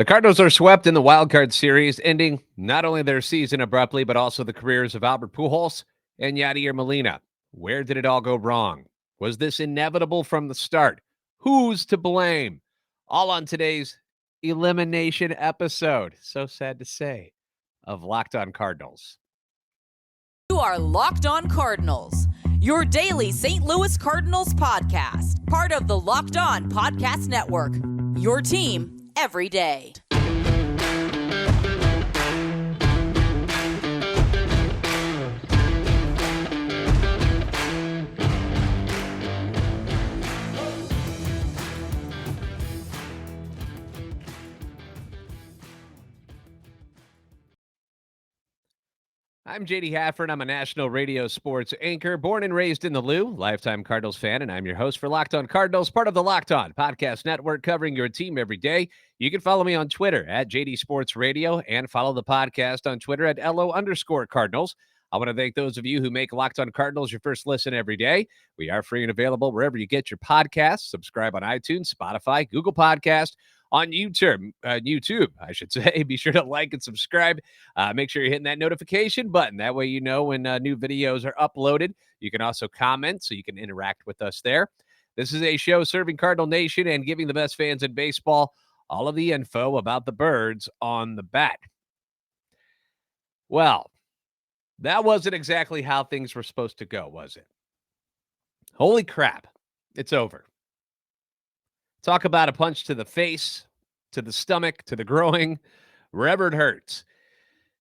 The Cardinals are swept in the wild card series, ending not only their season abruptly, but also the careers of Albert Pujols and Yadier Molina. Where did it all go wrong? Was this inevitable from the start? Who's to blame? All on today's elimination episode, so sad to say, of Locked On Cardinals. You are Locked On Cardinals, your daily St. Louis Cardinals podcast, part of the Locked On Podcast Network, your team every day. I'm JD Hafford. I'm a national radio sports anchor, born and raised in the Lou, lifetime Cardinals fan, and I'm your host for Locked On Cardinals, part of the Locked On Podcast Network, covering your team every day. You can follow me on Twitter at JD Sports Radio and follow the podcast on Twitter at LO_Cardinals. I want to thank those of you who make Locked On Cardinals your first listen every day. We are free and available wherever you get your podcasts. Subscribe on iTunes, Spotify, Google Podcast, on YouTube, I should say. Be sure to like and subscribe. Make sure you're hitting that notification button. That way you know when new videos are uploaded. You can also comment so you can interact with us there. This is a show serving Cardinal Nation and giving the best fans in baseball all of the info about the birds on the bat. Well, that wasn't exactly how things were supposed to go, was it? Holy crap. It's over. Talk about a punch to the face, to the stomach, to the groin, wherever it hurts.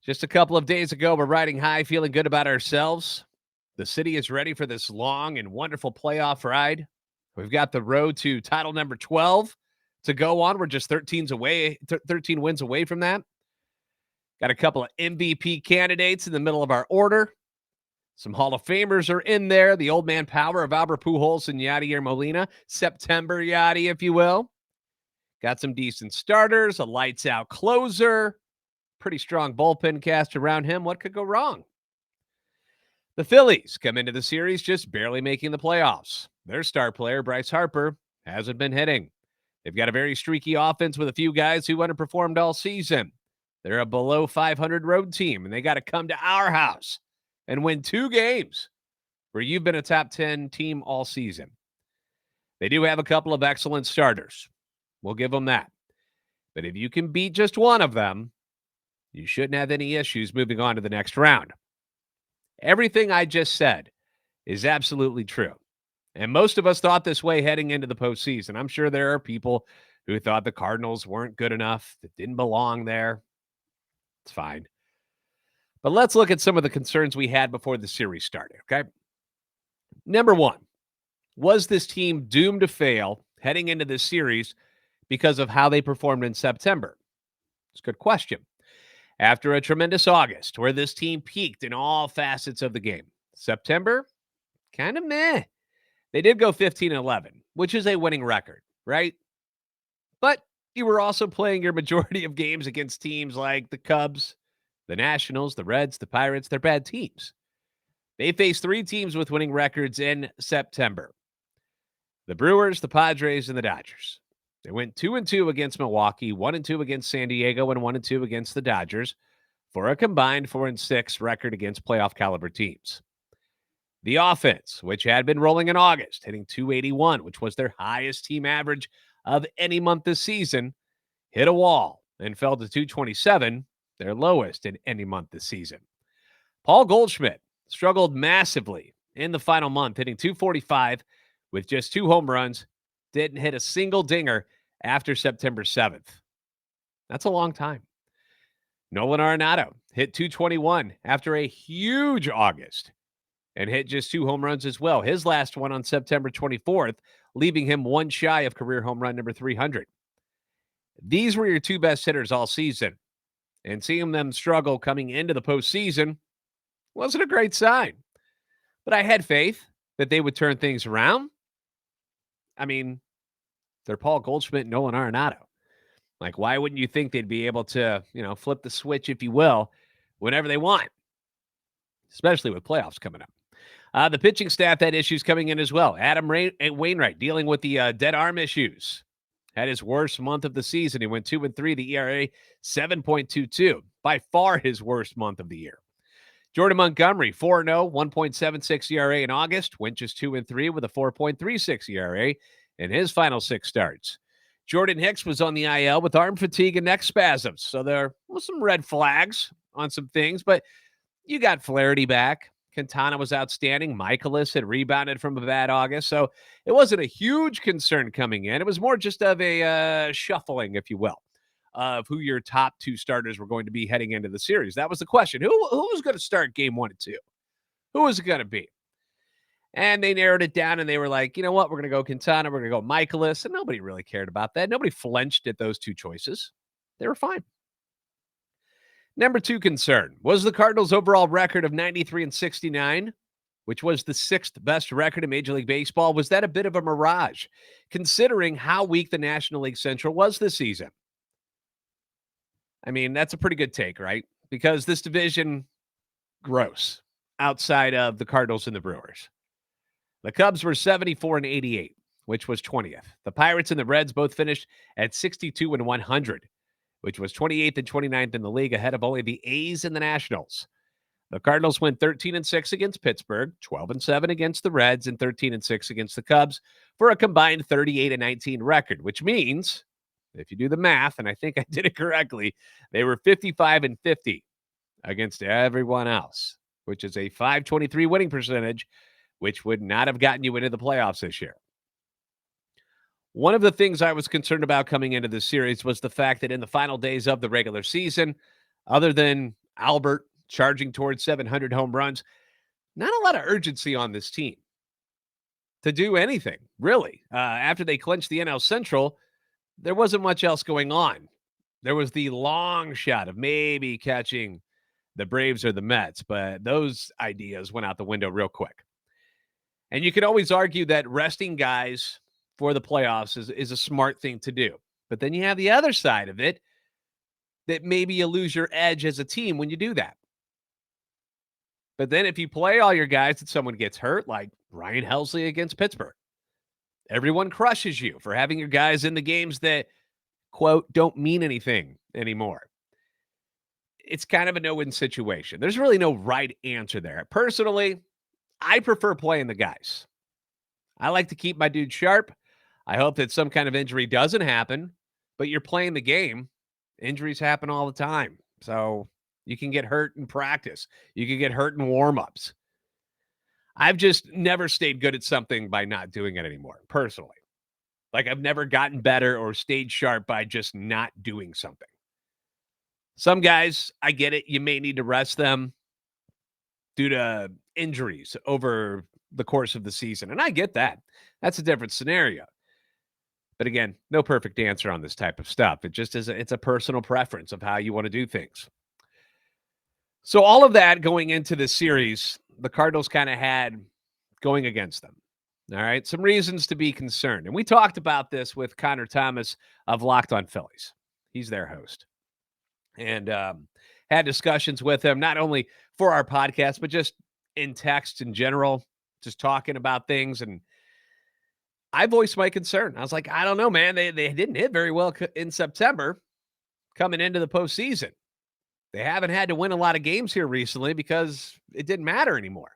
Just a couple of days ago, we're riding high, feeling good about ourselves. The city is ready for this long and wonderful playoff ride. We've got the road to title number 12 to go on. We're just 13 wins away from that. Got a couple of MVP candidates in the middle of our order. Some Hall of Famers are in there. The old man power of Albert Pujols and Yadier Molina. September Yadi, if you will. Got some decent starters, a lights-out closer, pretty strong bullpen cast around him. What could go wrong? The Phillies come into the series just barely making the playoffs. Their star player, Bryce Harper, hasn't been hitting. They've got a very streaky offense with a few guys who underperformed all season. They're a below 500 road team, and they got to come to our house and win 2 games where you've been a top 10 team all season. They do have a couple of excellent starters. We'll give them that. But if you can beat just one of them, you shouldn't have any issues moving on to the next round. Everything I just said is absolutely true. And most of us thought this way heading into the postseason. I'm sure there are people who thought the Cardinals weren't good enough, that didn't belong there. It's fine. But let's look at some of the concerns we had before the series started, okay? Number one, was this team doomed to fail heading into this series because of how they performed in September? It's a good question. After a tremendous August where this team peaked in all facets of the game, September, kind of meh. They did go 15-11, which is a winning record, right? But you were also playing your majority of games against teams like the Cubs, the Nationals, the Reds, the Pirates. They're bad teams. They faced 3 teams with winning records in September: the Brewers, the Padres, and the Dodgers. They went 2-2 against Milwaukee, 1-2 against San Diego, and 1-2 against the Dodgers for a combined 4-6 record against playoff caliber teams. The offense, which had been rolling in August, hitting .281, which was their highest team average of any month this season, hit a wall and fell to .227, their lowest in any month this season. Paul Goldschmidt struggled massively in the final month, hitting .245 with just 2 home runs, didn't hit a single dinger after September 7th. That's a long time. Nolan Arenado hit .221 after a huge August and hit just 2 home runs as well. His last one on September 24th, leaving him one shy of career home run number 300. These were your 2 best hitters all season, and seeing them struggle coming into the postseason wasn't a great sign. But I had faith that they would turn things around. I mean, they're Paul Goldschmidt and Nolan Arenado. Like, why wouldn't you think they'd be able to, flip the switch, if you will, whenever they want, especially with playoffs coming up? The pitching staff had issues coming in as well. Adam Wainwright dealing with the dead arm issues. had his worst month of the season. He went 2-3, the ERA 7.22, by far his worst month of the year. Jordan Montgomery, 4-0, 1.76 ERA in August, went just 2-3 with a 4.36 ERA in his final 6 starts. Jordan Hicks was on the IL with arm fatigue and neck spasms, so there was some red flags on some things, but you got Flaherty back. Quintana was outstanding. Michaelis had rebounded from a bad August, so it wasn't a huge concern coming in. It was more just of a shuffling, if you will, of who your top 2 starters were going to be heading into the series. That was the question. Who was going to start game 1 and 2? Who was it going to be? And they narrowed it down, and they were like, you know what? We're going to go Quintana. We're going to go Michaelis. And nobody really cared about that. Nobody flinched at those 2 choices. They were fine. Number 2 concern was the Cardinals' overall record of 93-69, which was the 6th best record in Major League Baseball. Was that a bit of a mirage, considering how weak the National League Central was this season? I mean, that's a pretty good take, right? Because this division, gross, outside of the Cardinals and the Brewers. The Cubs were 74-88, which was 20th. The Pirates and the Reds both finished at 62-100, which was 28th and 29th in the league, ahead of only the A's and the Nationals. The Cardinals went 13-6 against Pittsburgh, 12-7 against the Reds, and 13-6 against the Cubs for a combined 38-19 record, which means, if you do the math, and I think I did it correctly, they were 55-50 against everyone else, which is a .523 winning percentage, which would not have gotten you into the playoffs this year. One of the things I was concerned about coming into this series was the fact that in the final days of the regular season, other than Albert charging towards 700 home runs, not a lot of urgency on this team to do anything, really. After they clinched the NL Central, there wasn't much else going on. There was the long shot of maybe catching the Braves or the Mets, but those ideas went out the window real quick. And you can always argue that resting guys for the playoffs is a smart thing to do. But then you have the other side of it, that maybe you lose your edge as a team when you do that. But then if you play all your guys and someone gets hurt, like Ryan Helsley against Pittsburgh, everyone crushes you for having your guys in the games that, quote, don't mean anything anymore. It's kind of a no-win situation. There's really no right answer there. Personally, I prefer playing the guys. I like to keep my dude sharp. I hope that some kind of injury doesn't happen, but you're playing the game. Injuries happen all the time. So you can get hurt in practice. You can get hurt in warm-ups. I've just never stayed good at something by not doing it anymore, personally. Like, I've never gotten better or stayed sharp by just not doing something. Some guys, I get it. You may need to rest them due to injuries over the course of the season. And I get that. That's a different scenario. But again, no perfect answer on this type of stuff. It just is it's a personal preference of how you want to do things. So all of that going into this series, the Cardinals kind of had going against them. All right. Some reasons to be concerned. And we talked about this with Connor Thomas of Locked On Phillies. He's their host. And had discussions with him, not only for our podcast, but just in text in general, just talking about things. And I voiced my concern. I was like, I don't know, man. They didn't hit very well in September coming into the postseason. They haven't had to win a lot of games here recently because it didn't matter anymore.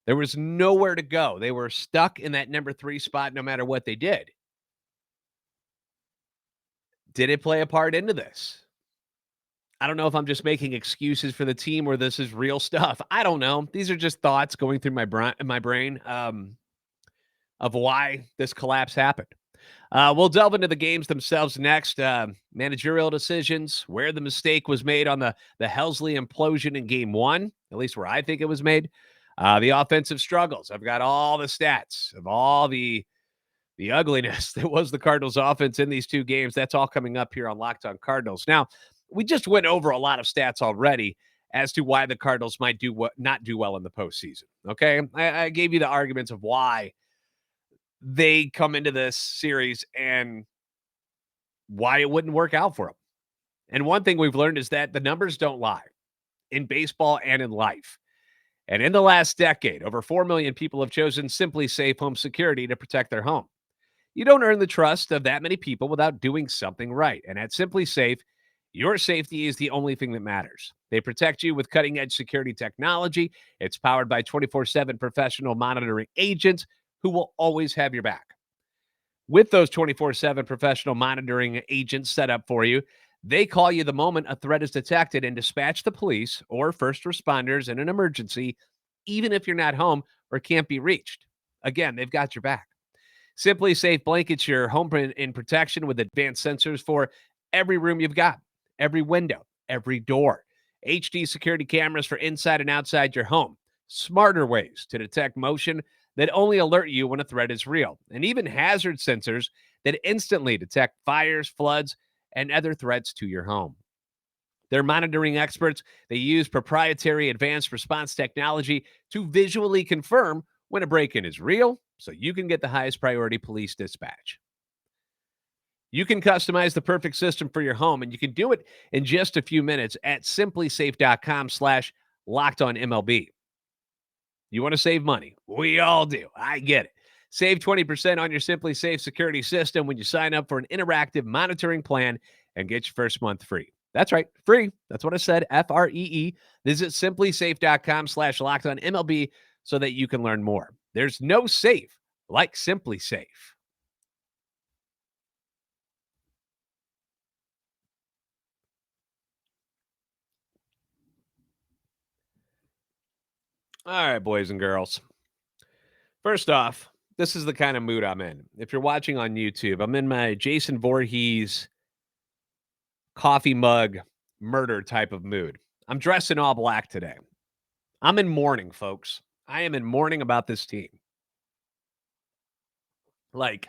There was nowhere to go. They were stuck in that number 3 spot no matter what they did. Did it play a part into this? I don't know if I'm just making excuses for the team or this is real stuff. I don't know. These are just thoughts going through my brain of why this collapse happened. We'll delve into the games themselves next. Managerial decisions, where the mistake was made on the Helsley implosion in game 1, at least where I think it was made. The offensive struggles. I've got all the stats of all the ugliness that was the Cardinals offense in these 2 games. That's all coming up here on Locked On Cardinals. Now, we just went over a lot of stats already as to why the Cardinals might not do well in the postseason. Okay. I gave you the arguments of why they come into this series and why it wouldn't work out for them. And one thing we've learned is that the numbers don't lie in baseball and in life. And in the last decade, over 4 million people have chosen SimpliSafe home security to protect their home. You don't earn the trust of that many people without doing something right. And at SimpliSafe, your safety is the only thing that matters. They protect you with cutting edge security technology. It's powered by 24/7 professional monitoring agents who will always have your back. With those 24/7 professional monitoring agents set up for you, they call you the moment a threat is detected and dispatch the police or first responders in an emergency, even if you're not home or can't be reached. Again, they've got your back. Simply Safe blankets your home in protection with advanced sensors for every room you've got, every window, every door. HD security cameras for inside and outside your home. Smarter ways to detect motion that only alert you when a threat is real. And even hazard sensors that instantly detect fires, floods, and other threats to your home. They're monitoring experts. They use proprietary advanced response technology to visually confirm when a break-in is real so you can get the highest priority police dispatch. You can customize the perfect system for your home, and you can do it in just a few minutes at simplisafe.com/lockedonmlb. You want to save money? We all do. I get it. Save 20% on your SimpliSafe security system when you sign up for an interactive monitoring plan and get your first month free. That's right, free. That's what I said, Free. Visit simplisafe.com/lockedonmlb so that you can learn more. There's no safe like SimpliSafe. All right, boys and girls. First off, this is the kind of mood I'm in. If you're watching on YouTube, I'm in my Jason Voorhees coffee mug murder type of mood. I'm dressed in all black today. I'm in mourning, folks. I am in mourning about this team. Like,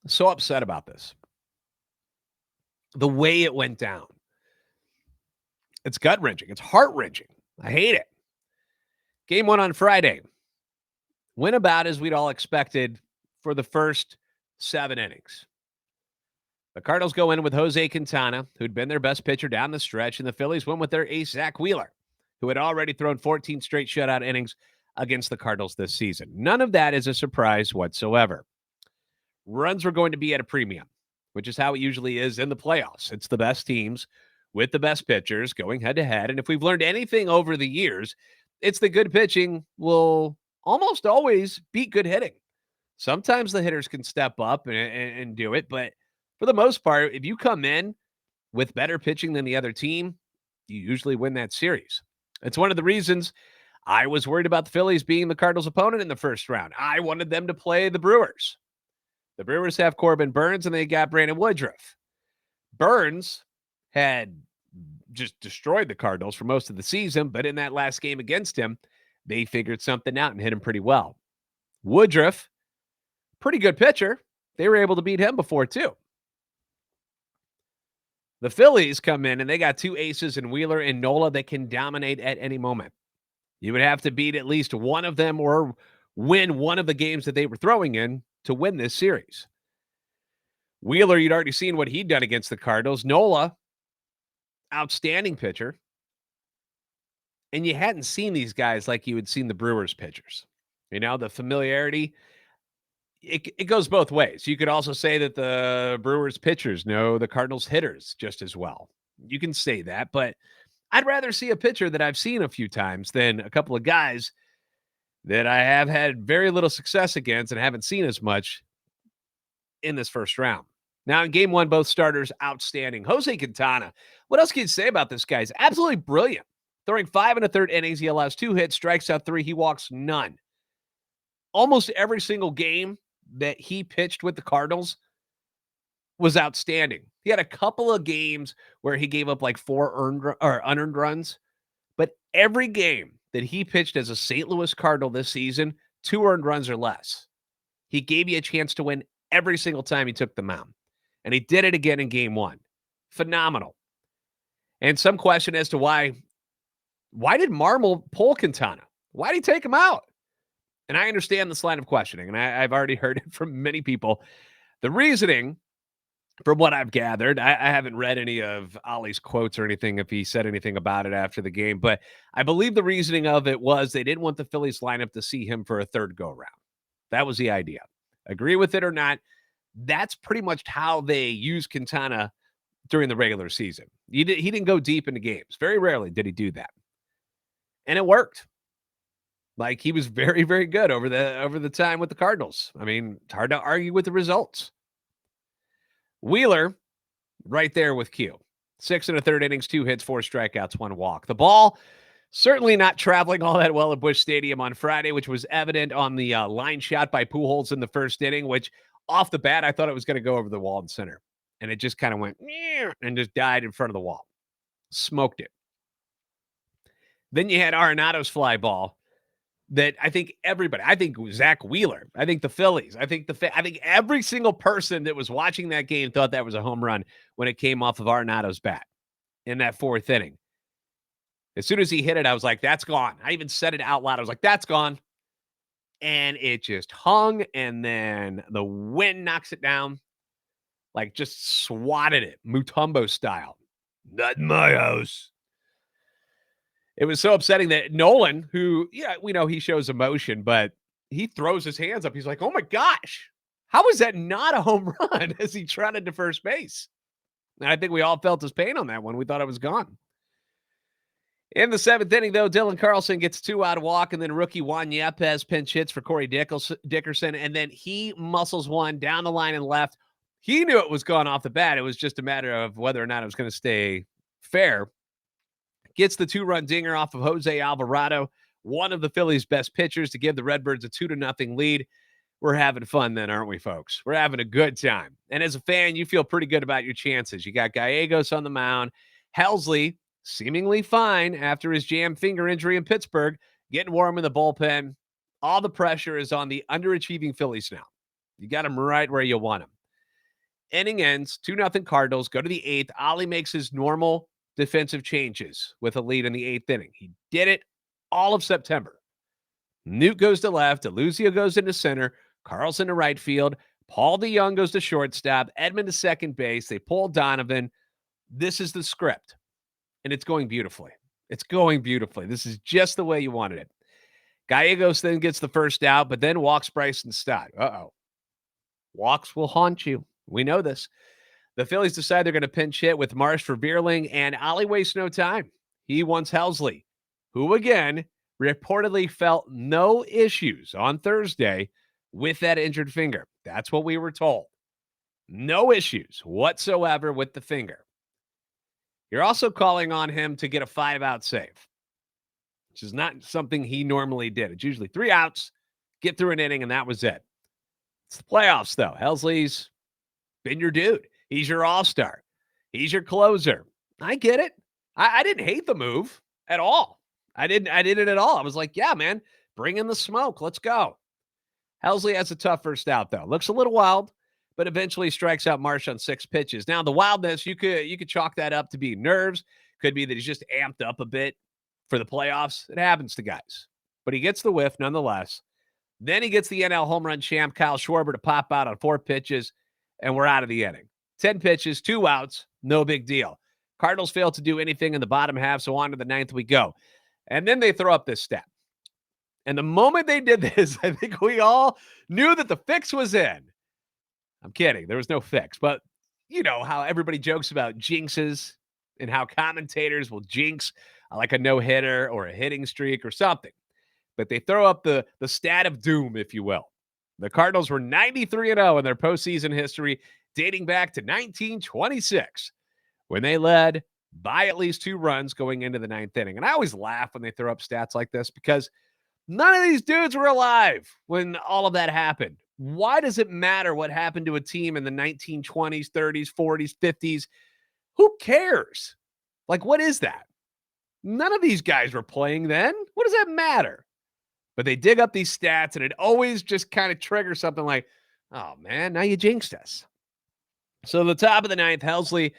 so upset about this. The way it went down. It's gut wrenching. It's heart wrenching. I hate it. Game 1 on Friday went about as we'd all expected for the first 7 innings. The Cardinals go in with Jose Quintana, who'd been their best pitcher down the stretch, and the Phillies went with their ace, Zach Wheeler, who had already thrown 14 straight shutout innings against the Cardinals this season. None of that is a surprise whatsoever. Runs were going to be at a premium, which is how it usually is in the playoffs. It's the best teams with the best pitchers going head-to-head, and if we've learned anything over the years, it's that good pitching will almost always beat good hitting. Sometimes the hitters can step up and do it, but for the most part, if you come in with better pitching than the other team, you usually win that series. It's one of the reasons I was worried about the Phillies being the Cardinals' opponent in the first round. I wanted them to play the Brewers. The Brewers have Corbin Burnes, and they got Brandon Woodruff. Burnes had just destroyed the Cardinals for most of the season, but in that last game against him, they figured something out and hit him pretty well. Woodruff, pretty good pitcher. They were able to beat him before, too. The Phillies come in, and they got 2 aces in Wheeler and Nola that can dominate at any moment. You would have to beat at least one of them or win one of the games that they were throwing in to win this series. Wheeler, you'd already seen what he'd done against the Cardinals. Nola, outstanding pitcher. And you hadn't seen these guys like you had seen the Brewers pitchers. You know, the familiarity, it goes both ways. You could also say that the Brewers pitchers know the Cardinals hitters just as well. You can say that, but I'd rather see a pitcher that I've seen a few times than a couple of guys that I have had very little success against and haven't seen as much in this first round. Now, in game 1, both starters outstanding. Jose Quintana, what else can you say about this guy? He's absolutely brilliant. Throwing 5 1/3 innings, he allows 2 hits, strikes out 3, he walks none. Almost every single game that he pitched with the Cardinals was outstanding. He had a couple of games where he gave up like 4 unearned runs, but every game that he pitched as a St. Louis Cardinal this season, 2 earned runs or less. He gave you a chance to win every single time he took the mound, and he did it again in game 1. Phenomenal. And some question as to why did Marmol pull Quintana? Why did he take him out? And I understand this line of questioning, and I've already heard it from many people. The reasoning, from what I've gathered, I haven't read any of Ollie's quotes or anything, if he said anything about it after the game, but I believe the reasoning of it was they didn't want the Phillies lineup to see him for a third go-around. That was the idea. Agree with it or not, that's pretty much how they use Quintana during the regular season. He didn't go deep into games. Very rarely did he do that. And it worked. Like, he was very, very good over the time with the Cardinals. I mean, it's hard to argue with the results. Wheeler, right there with Q. 6 1/3 innings, 2 hits, 4 strikeouts, 1 walk. The ball certainly not traveling all that well at Busch Stadium on Friday, which was evident on the line shot by Pujols in the first inning, which off the bat, I thought it was going to go over the wall in center. And it just kind of went and just died in front of the wall. Smoked it. Then you had Arenado's fly ball that I think everybody, I think Zach Wheeler, I think the Phillies, I think every single person that was watching that game thought that was a home run when it came off of Arenado's bat in that 4th inning. As soon as he hit it, I was like, that's gone. I even said it out loud. I was like, that's gone. And it just hung, and then the wind knocks it down, like just swatted it, Mutombo style. Not in my house. It was so upsetting that Nolan, who, yeah, we know he shows emotion, but he throws his hands up. He's like, oh my gosh, how is that not a home run as he trotted to first base? And I think we all felt his pain on that one. We thought it was gone. In the 7th inning, though, Dylan Carlson gets 2 out walk, and then rookie Juan Yepes pinch hits for Corey Dickerson, and then he muscles one down the line and left. He knew it was gone off the bat. It was just a matter of whether or not it was going to stay fair. Gets the 2-run dinger off of Jose Alvarado, one of the Phillies' best pitchers, to give the Redbirds a 2-0 lead. We're having fun then, aren't we, folks? We're having a good time. And as a fan, you feel pretty good about your chances. You got Gallegos on the mound. Helsley, seemingly fine after his jammed finger injury in Pittsburgh, getting warm in the bullpen. All the pressure is on the underachieving Phillies now. You got them right where you want them. Inning ends, 2-0 Cardinals. Go to the 8th. Ollie makes his normal defensive changes with a lead in the 8th inning. He did it all of September. Newt goes to left. Eluzio goes into center. Carlson to right field. Paul DeYoung goes to shortstop. Edman to second base. They pull Donovan. This is the script. And it's going beautifully. It's going beautifully. This is just the way you wanted it. Gallegos then gets the first out, but then walks Bryson Stott. Uh-oh. Walks will haunt you. We know this. The Phillies decide they're going to pinch hit with Marsh for Bierling, and Ollie wastes no time. He wants Helsley, who, again, reportedly felt no issues on Thursday with that injured finger. That's what we were told. No issues whatsoever with the finger. You're also calling on him to get a 5-out save, which is not something he normally did. It's usually 3 outs, get through an inning, and that was it. It's the playoffs, though. Helsley's been your dude. He's your all-star. He's your closer. I get it. I didn't hate the move at all. I didn't at all. I was like, yeah, man, bring in the smoke. Let's go. Helsley has a tough first out, though. Looks a little wild, but eventually strikes out Marsh on 6 pitches. Now, the wildness, you could chalk that up to be nerves. Could be that he's just amped up a bit for the playoffs. It happens to guys. But he gets the whiff nonetheless. Then he gets the NL home run champ, Kyle Schwarber, to pop out on 4 pitches, and we're out of the inning. 10 pitches, 2 outs, no big deal. Cardinals fail to do anything in the bottom half, so on to the 9th we go. And then they throw up this stat. And the moment they did this, I think we all knew that the fix was in. I'm kidding. There was no fix. But you know how everybody jokes about jinxes and how commentators will jinx like a no-hitter or a hitting streak or something. But they throw up the stat of doom, if you will. The Cardinals were 93-0 in their postseason history, dating back to 1926, when they led by at least 2 runs going into the 9th inning. And I always laugh when they throw up stats like this because none of these dudes were alive when all of that happened. Why does it matter what happened to a team in the 1920s, 30s, 40s, 50s? Who cares? Like, what is that? None of these guys were playing then. What does that matter? But they dig up these stats, and it always just kind of triggers something like, oh, man, now you jinxed us. So the top of the 9th, Helsley,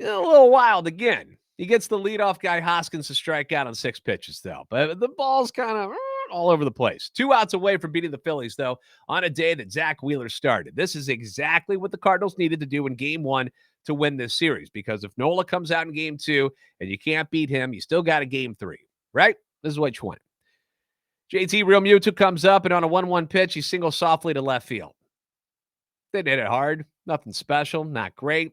a little wild again. He gets the leadoff guy, Hoskins, to strike out on 6 pitches, though. But the ball's kind of all over the place. 2 outs away from beating the Phillies, though, on a day that Zach Wheeler started. This is exactly what the Cardinals needed to do in Game 1 to win this series, because if Nola comes out in Game 2 and you can't beat him, you still got a Game 3, right? This is what you want. JT Realmuto comes up, and on a 1-1 pitch, he singles softly to left field. They did it hard. Nothing special. Not great.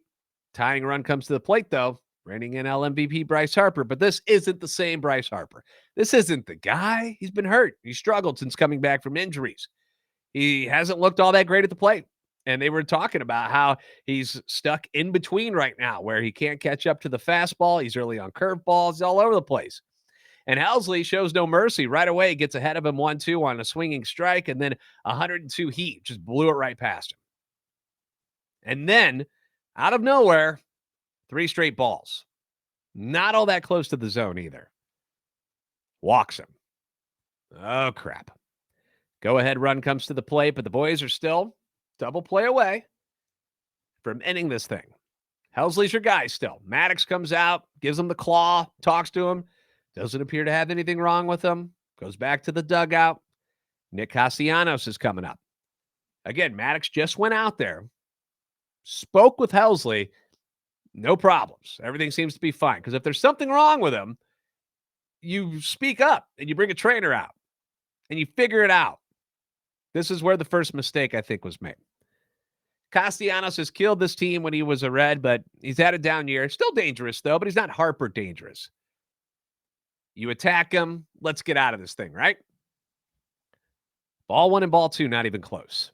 Tying run comes to the plate, though. Reigning NL MVP Bryce Harper. But this isn't the same Bryce Harper. This isn't the guy. He's been hurt. He struggled since coming back from injuries. He hasn't looked all that great at the plate. And they were talking about how he's stuck in between right now, where he can't catch up to the fastball. He's early on curveballs. He's all over the place. And Helsley shows no mercy. Right away, gets ahead of him 1-2 on a swinging strike, and then 102 heat. Just blew it right past him. And then, out of nowhere, 3 straight balls. Not all that close to the zone either. Walks him. Oh, crap. Go-ahead run comes to the plate, but the boys are still double play away from ending this thing. Helsley's your guy still. Maddox comes out, gives him the claw, talks to him. Doesn't appear to have anything wrong with him. Goes back to the dugout. Nick Castellanos is coming up. Again, Maddox just went out there, spoke with Helsley. No problems. Everything seems to be fine. Because if there's something wrong with him, you speak up and you bring a trainer out and you figure it out. This is where the first mistake, I think, was made. Castellanos has killed this team when he was a Red, but he's had a down year. Still dangerous, though, but he's not Harper dangerous. You attack him. Let's get out of this thing, right? Ball 1 and ball 2, not even close.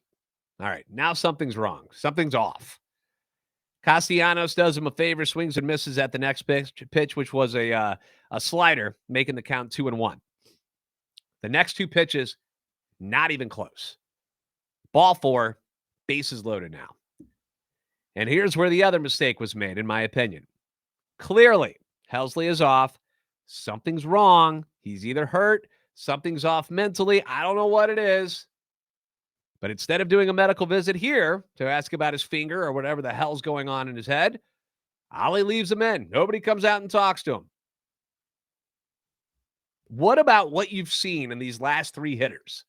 All right, now something's wrong. Something's off. Castellanos does him a favor, swings and misses at the next pitch, which was a slider, making the count 2-1. The next 2 pitches, not even close. Ball 4, bases loaded now. And here's where the other mistake was made, in my opinion. Clearly, Helsley is off. Something's wrong. He's either hurt, something's off mentally. I don't know what it is. But instead of doing a medical visit here to ask about his finger or whatever the hell's going on in his head, Ollie leaves him in. Nobody comes out and talks to him. What about what you've seen in these last 3 hitters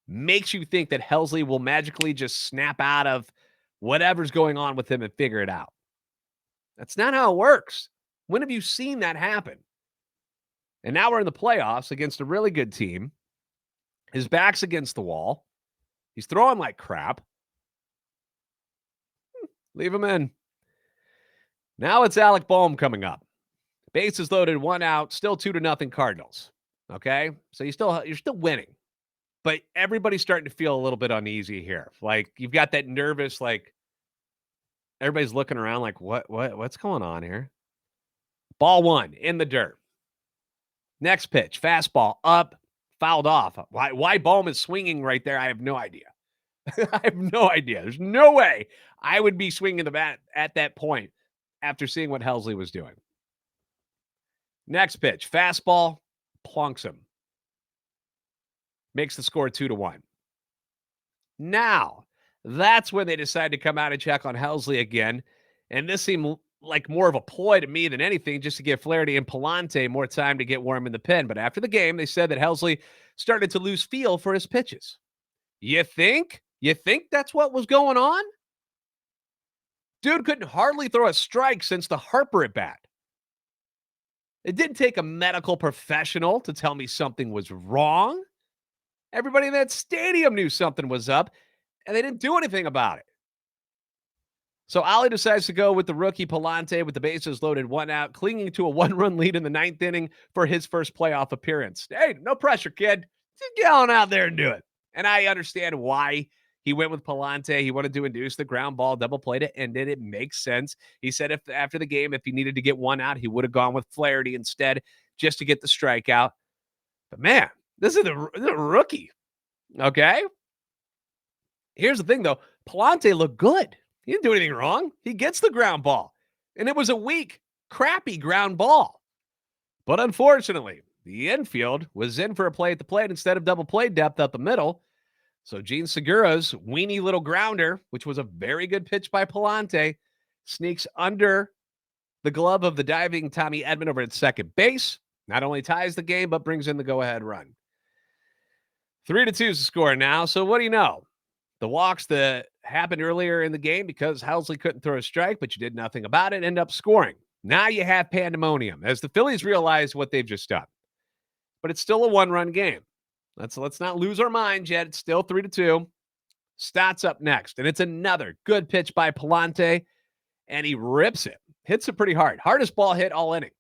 makes you think that Helsley will magically just snap out of whatever's going on with him and figure it out? That's not how it works. When have you seen that happen? And now we're in the playoffs against a really good team. His back's against the wall. He's throwing like crap. Leave him in. Now it's Alec Boehm coming up. Bases loaded, 1 out, still 2-0 Cardinals. Okay? So you're still winning. But everybody's starting to feel a little bit uneasy here. Like, you've got that nervous, like, everybody's looking around like, what's going on here? Ball 1 in the dirt. Next pitch, fastball up, fouled off. Why Boehm is swinging right there, I have no idea. I have no idea. There's no way I would be swinging the bat at that point after seeing what Helsley was doing. Next pitch, fastball, plunks him. Makes the score 2-1. Now, that's when they decide to come out and check on Helsley again. And this seemed like more of a ploy to me than anything, just to give Flaherty and Palante more time to get warm in the pen. But after the game, they said that Helsley started to lose feel for his pitches. You think? You think that's what was going on? Dude couldn't hardly throw a strike since the Harper at bat. It didn't take a medical professional to tell me something was wrong. Everybody in that stadium knew something was up, and they didn't do anything about it. So Ollie decides to go with the rookie Palante with the bases loaded, 1 out, clinging to a 1-run lead in the 9th inning for his first playoff appearance. Hey, no pressure, kid. Just get on out there and do it. And I understand why he went with Palante. He wanted to induce the ground ball double play to end it. It makes sense. He said after the game, if he needed to get 1 out, he would have gone with Flaherty instead just to get the strikeout. But man, this is a rookie. Okay? Here's the thing, though. Palante looked good. He didn't do anything wrong. He gets the ground ball. And it was a weak, crappy ground ball. But unfortunately, the infield was in for a play at the plate instead of double play depth up the middle. So Gene Segura's weenie little grounder, which was a very good pitch by Palante, sneaks under the glove of the diving Tommy Edman over at second base. Not only ties the game, but brings in the go-ahead run. 3-2 is the score now. So what do you know? The walks that happened earlier in the game because Helsley couldn't throw a strike, but you did nothing about it, end up scoring. Now you have pandemonium as the Phillies realize what they've just done. But it's still a 1-run game. Let's not lose our minds yet. It's still 3-2. Stott's up next, and it's another good pitch by Palante, and he rips it. Hits it pretty hard. Hardest ball hit all inning.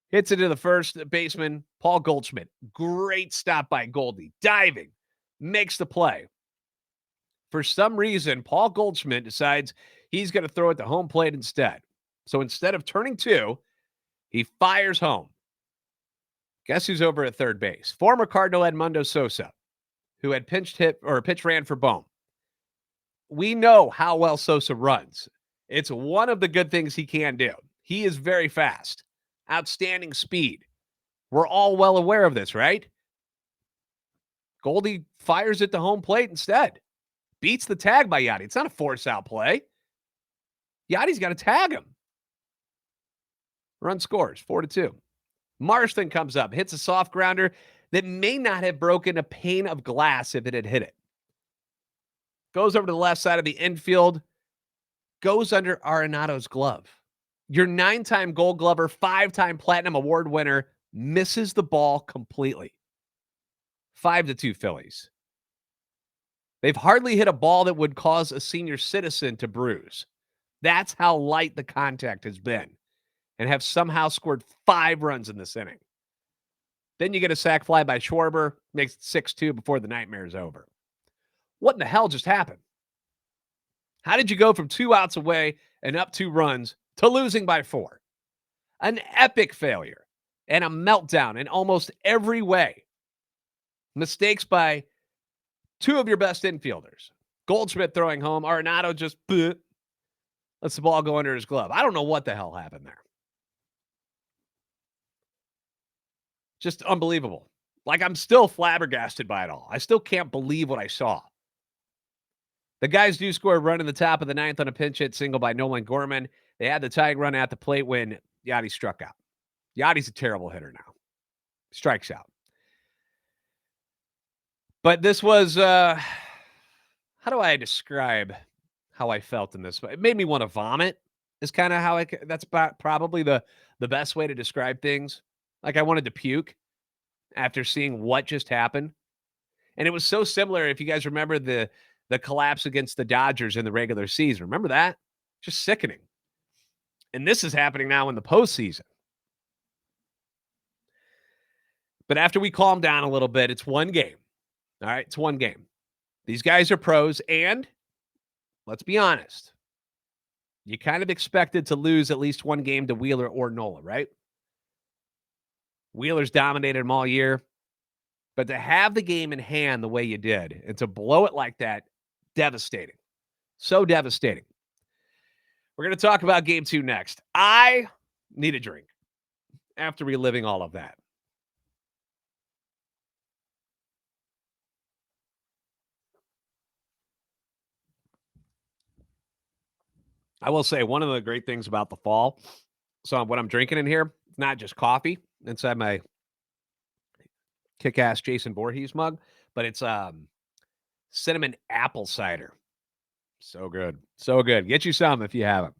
Hits it to the first baseman, Paul Goldschmidt. Great stop by Goldie. Diving. Makes the play. For some reason, Paul Goldschmidt decides he's going to throw it to home plate instead. So instead of turning two, he fires home. Guess who's over at third base? Former Cardinal Edmundo Sosa, who had pitch ran for Bohm. We know how well Sosa runs. It's one of the good things he can do. He is very fast. Outstanding speed. We're all well aware of this, right? Goldie fires it to home plate instead. Beats the tag by Yadi. It's not a force-out play. Yadi's got to tag him. Run scores, 4-2. Marston comes up, hits a soft grounder that may not have broken a pane of glass if it had hit it. Goes over to the left side of the infield. Goes under Arenado's glove. Your 9-time Gold Glover, 5-time Platinum Award winner misses the ball completely. 5-2 Phillies. They've hardly hit a ball that would cause a senior citizen to bruise. That's how light the contact has been, and have somehow scored 5 runs in this inning. Then you get a sac fly by Schwarber, makes it 6-2 before the nightmare is over. What in the hell just happened? How did you go from 2 outs away and up 2 runs to losing by 4? An epic failure and a meltdown in almost every way. Mistakes by 2 of your best infielders. Goldschmidt throwing home. Arenado just lets the ball go under his glove. I don't know what the hell happened there. Just unbelievable. Like, I'm still flabbergasted by it all. I still can't believe what I saw. The guys do score a run in the top of the 9th on a pinch hit single by Nolan Gorman. They had the tying run at the plate when Yadi struck out. Yadi's a terrible hitter now. Strikes out. But this was, how do I describe how I felt in this? It made me want to vomit is kind of how that's probably the best way to describe things. Like, I wanted to puke after seeing what just happened. And it was so similar, if you guys remember the collapse against the Dodgers in the regular season. Remember that? Just sickening. And this is happening now in the postseason. But after we calm down a little bit, it's one game. All right, it's one game. These guys are pros, and let's be honest, you kind of expected to lose at least one game to Wheeler or Nola, right? Wheeler's dominated them all year. But to have the game in hand the way you did and to blow it like that, devastating. So devastating. We're going to talk about game 2 next. I need a drink after reliving all of that. I will say one of the great things about the fall, so what I'm drinking in here, it's not just coffee inside my kick-ass Jason Voorhees mug, but it's cinnamon apple cider. So good. So good. Get you some if you haven't.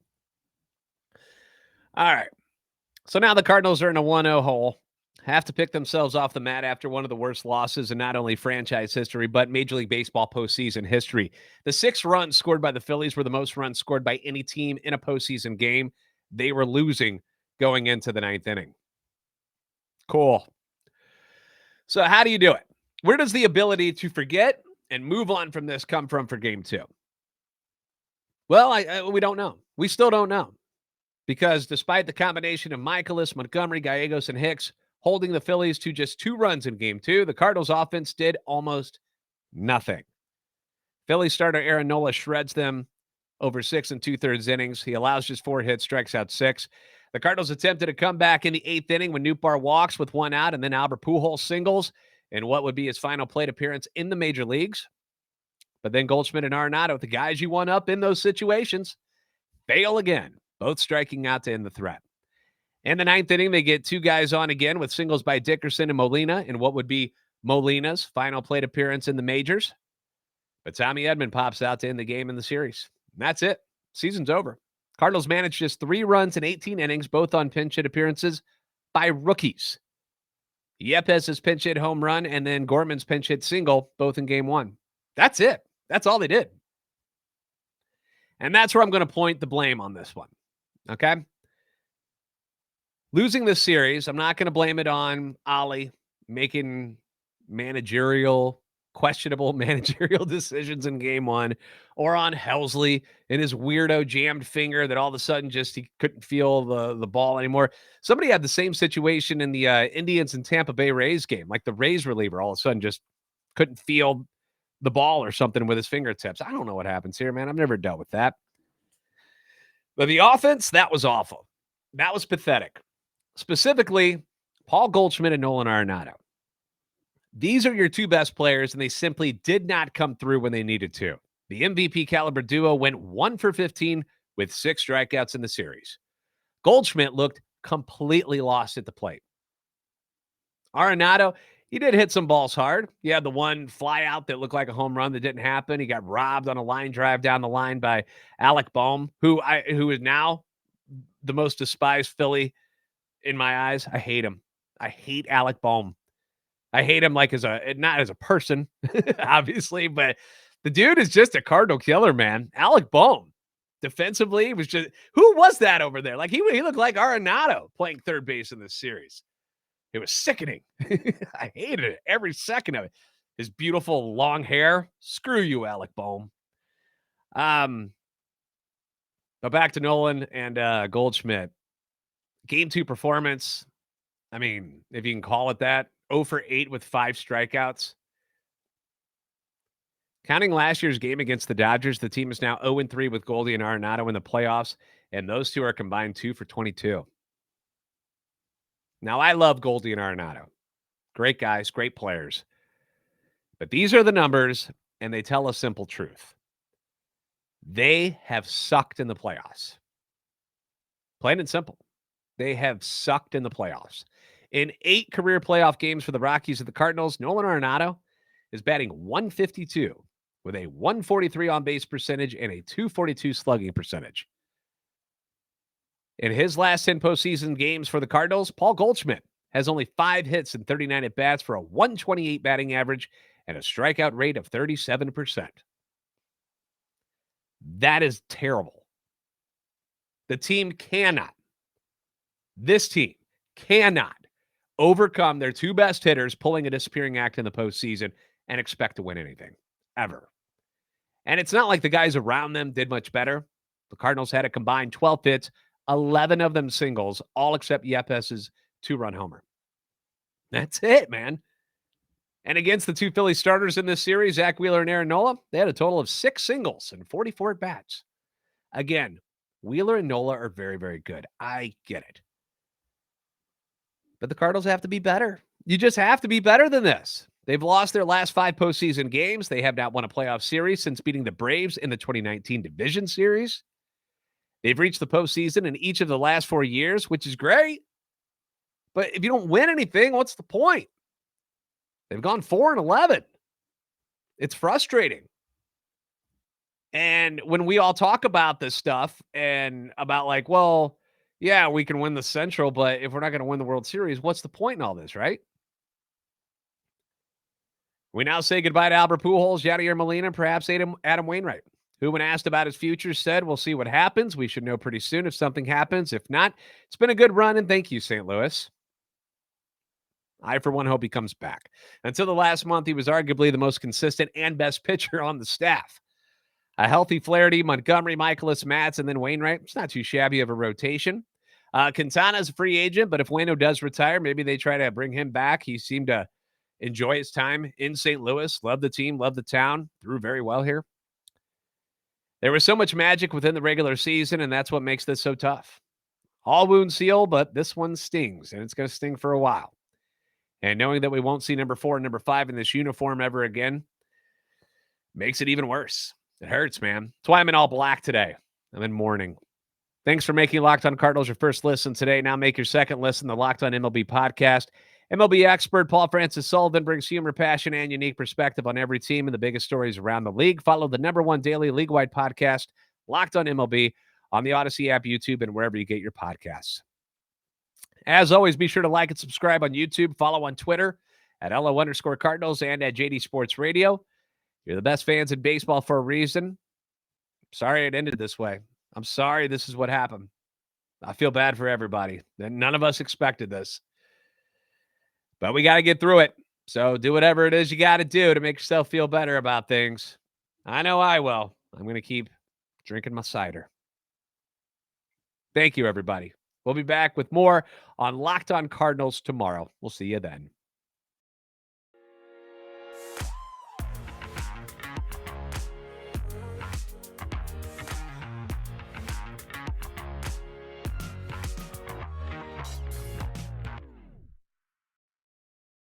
All right. So now the Cardinals are in a 1-0 hole. Have to pick themselves off the mat after one of the worst losses in not only franchise history, but Major League Baseball postseason history. The 6 runs scored by the Phillies were the most runs scored by any team in a postseason game. They were losing going into the 9th inning. Cool. So how do you do it? Where does the ability to forget and move on from this come from for game 2? Well, we don't know. We still don't know. Because despite the combination of Michaelis, Montgomery, Gallegos, and Hicks holding the Phillies to just 2 runs in game 2, the Cardinals offense did almost nothing. Phillies starter Aaron Nola shreds them over 6 2/3 innings. He allows just 4 hits, strikes out 6. The Cardinals attempted a comeback in the 8th inning when Nootbaar walks with 1 out, and then Albert Pujols singles in what would be his final plate appearance in the major leagues. But then Goldschmidt and Arenado, the guys you want up in those situations, fail again, both striking out to end the threat. In the 9th inning, they get 2 guys on again with singles by Dickerson and Molina in what would be Molina's final plate appearance in the majors. But Tommy Edman pops out to end the game in the series. And that's it. Season's over. Cardinals managed just 3 runs in 18 innings, both on pinch hit appearances by rookies. Yepez's pinch hit home run and then Gorman's pinch hit single, both in game 1. That's it. That's all they did. And that's where I'm going to point the blame on this one. Okay? Losing this series, I'm not going to blame it on Ollie making questionable managerial decisions in game one, or on Helsley and his weirdo jammed finger that all of a sudden just he couldn't feel the ball anymore. Somebody had the same situation in the Indians and Tampa Bay Rays game. Like the Rays reliever all of a sudden just couldn't feel the ball or something with his fingertips. I don't know what happens here, man. I've never dealt with that. But the offense, that was awful. That was pathetic. Specifically, Paul Goldschmidt and Nolan Arenado. These are your two best players, and they simply did not come through when they needed to. The MVP caliber duo went 1 for 15 with 6 strikeouts in the series. Goldschmidt looked completely lost at the plate. Arenado, he did hit some balls hard. He had the one fly out that looked like a home run that didn't happen. He got robbed on a line drive down the line by Alec Boehm, who is now the most despised Philly in my eyes. I hate him. I hate Alec Boehm. I hate him like not as a person, obviously, but the dude is just a Cardinal killer, man. Alec Boehm, defensively, was just, who was that over there? Like he looked like Arenado playing third base in this series. It was sickening. I hated it every second of it. His beautiful long hair. Screw you, Alec Boehm. But back to Nolan and Goldschmidt. Game 2 performance. I mean, if you can call it that. 0 for 8 with 5 strikeouts. Counting last year's game against the Dodgers, the team is now 0-3 with Goldie and Arenado in the playoffs, and those two are combined 2 for 22. Now, I love Goldie and Arenado. Great guys, great players. But these are the numbers, and they tell a simple truth. They have sucked in the playoffs. Plain and simple. They have sucked in the playoffs. In 8 career playoff games for the Rockies and the Cardinals, Nolan Arenado is batting .152 with a .143 on-base percentage and a .242 slugging percentage. In his last 10 postseason games for the Cardinals, Paul Goldschmidt has only 5 hits and 39 at-bats for a .128 batting average and a strikeout rate of 37%. That is terrible. This team cannot overcome their 2 best hitters pulling a disappearing act in the postseason and expect to win anything, ever. And it's not like the guys around them did much better. The Cardinals had a combined 12 hits, 11 of them singles, all except Yepes's 2-run homer. That's it, man. And against the 2 Philly starters in this series, Zach Wheeler and Aaron Nola, they had a total of 6 singles and 44 at-bats. Again, Wheeler and Nola are very, very good. I get it. But the Cardinals have to be better. You just have to be better than this. They've lost their last 5 postseason games. They have not won a playoff series since beating the Braves in the 2019 Division Series. They've reached the postseason in each of the last 4 years, which is great. But if you don't win anything, what's the point? They've gone 4-11. It's frustrating. And when we all talk about this stuff and about like, well, yeah, we can win the Central, but if we're not going to win the World Series, what's the point in all this, right? We now say goodbye to Albert Pujols, Yadier Molina, and perhaps Adam Wainwright, who, when asked about his future, said, we'll see what happens. We should know pretty soon if something happens. If not, it's been a good run, and thank you, St. Louis. I, for one, hope he comes back. Until the last month, he was arguably the most consistent and best pitcher on the staff. A healthy Flaherty, Montgomery, Michaelis, Matz, and then Wainwright. It's not too shabby of a rotation. Quintana's a free agent, but if Waino does retire, maybe they try to bring him back. He seemed to enjoy his time in St. Louis, loved the team, loved the town, threw very well here. There was so much magic within the regular season, and that's what makes this so tough. All wounds heal, but this one stings, and it's going to sting for a while. And knowing that we won't see number 4 and number 5 in this uniform ever again makes it even worse. It hurts, man. That's why I'm in all black today. I'm in mourning. Thanks for making Locked On Cardinals your first listen today. Now make your second listen, the Locked On MLB podcast. MLB expert Paul Francis Sullivan brings humor, passion, and unique perspective on every team and the biggest stories around the league. Follow the #1 daily league-wide podcast, Locked On MLB, on the Odyssey app, YouTube, and wherever you get your podcasts. As always, be sure to like and subscribe on YouTube. Follow on Twitter at @LO_Cardinals and at JD Sports Radio. You're the best fans in baseball for a reason. Sorry it ended this way. I'm sorry this is what happened. I feel bad for everybody. None of us expected this. But we got to get through it. So do whatever it is you got to do to make yourself feel better about things. I know I will. I'm going to keep drinking my cider. Thank you, everybody. We'll be back with more on Locked On Cardinals tomorrow. We'll see you then.